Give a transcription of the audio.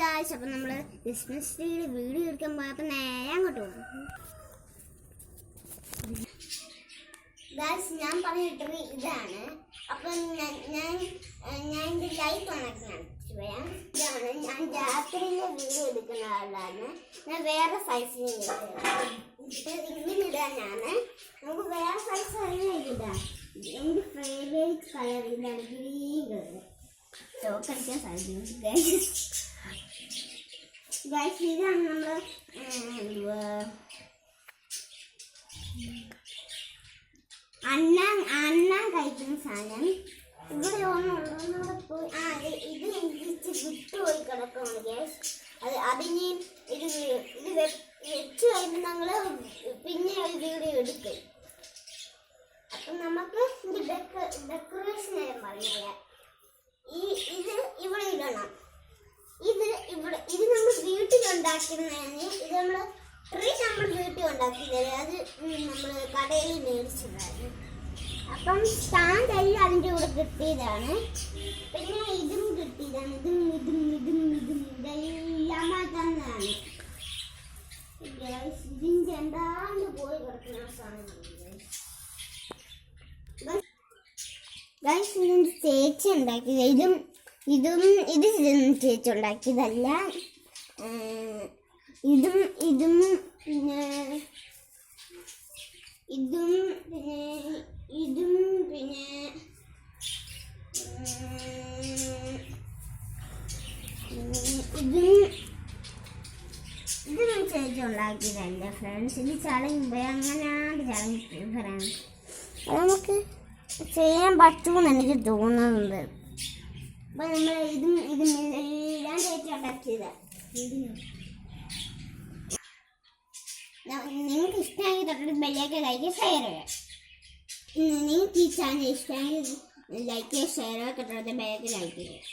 Guys, അപ്പം നമ്മൾ Christmas ട്രീയുടെ വീഡിയോ എടുക്കാൻ പോയപ്പോൾ നേരെ അങ്ങോട്ട് പോകും. ഗായ്സ്, ഞാൻ പറഞ്ഞിട്ടത് ഇതാണ്. അപ്പം ഞാൻ ഇതിൻ്റെ ലൈറ്റ് ഓണാക്കി കാണിച്ചു പറയാം. ഇതാണ് ഞാൻ രാത്രിയിലെ വീഡിയോ എടുക്കുന്ന ആളാണ്. ഞാൻ വേറെ സൈസിന് ഇങ്ങനെ ഇടാനാണ്. നമുക്ക് വേറെ സൈസ് ഇടാം. എൻ്റെ ഫേവറേറ്റ് കളർ ഇതാണ്, ഗ്രീൻ കളർ. ചോക്കടിക്കാൻ സാധിക്കും ഗൈസ്. ഇതാണ് നമ്മൾ അണ്ണാൻ കഴിക്കുന്ന സാധനം. ഇവിടെ ഒന്നുകൂടെ പോയി ഇത് എനിക്ക് വിട്ടുപോയി കിടക്കുകയാണ് ഗൈസ്. അതിന് ഇത് വെച്ച് കഴിയുമ്പോൾ ഞങ്ങൾ പിന്നെ ഒരു വീഡിയോ എടുക്കും. അപ്പം നമുക്ക് ഇത് ഡെക്കറേഷൻ ആയി പറഞ്ഞുതരാം. ഇത് ഇവിടെ ഇടണം. ഇത് നമ്മൾ വീട്ടിലുണ്ടാക്കുന്നതിന് ഇത് നമ്മൾ വീട്ടിൽ ഉണ്ടാക്കിയത്. അത് നമ്മൾ കടയിൽ മേടിച്ചതാണ്. അപ്പം സ്റ്റാൻഡ് എല്ലാം അതിൻ്റെ കൂടെ കിട്ടിയതാണ്. പിന്നെ ഇതും കിട്ടിയതാണ്. ഇതെല്ലാം തന്നെയാണ്. ഇതിൻ്റെ എന്താണ്ട് പോയി കിടക്കുന്ന സാധനം ഗൈസ്. ഇതിൻ്റെ ചേച്ചി ഉണ്ടാക്കിയത്. ഇത് ചേച്ചി ഉണ്ടാക്കിയതല്ല. ഇതും പിന്നെ ഇതൊന്നും ചേച്ചി ഉണ്ടാക്കിയതല്ല ഫ്രണ്ട്സ്. ഇത് ചളങ്ങുമ്പോൾ അങ്ങനെയാണ് ചളങ്ങി ഫ്രണ്ട്സ്. അത് നമുക്ക് ചെയ്യാൻ പറ്റുമെന്ന് എനിക്ക് തോന്നുന്നുണ്ട്. അപ്പം നമ്മൾ ഇതും എല്ലാം ചേച്ചി ഉണ്ടാക്കിയതാണ്. നിങ്ങൾക്ക് ഇഷ്ടമെങ്കിൽ തൊട്ടിട്ട് ബെല്ലൊക്കെ ലൈക്ക് ഷെയർ ചെയ്യാം. നിങ്ങൾക്ക് ഈ ചാനൽ ഇഷ്ടമെങ്കിൽ ലൈക്ക് ഷെയർ ഒക്കെ തൊട്ടിട്ട് ബെല്ലൊക്കെ ലൈക്ക് ചെയ്യാം.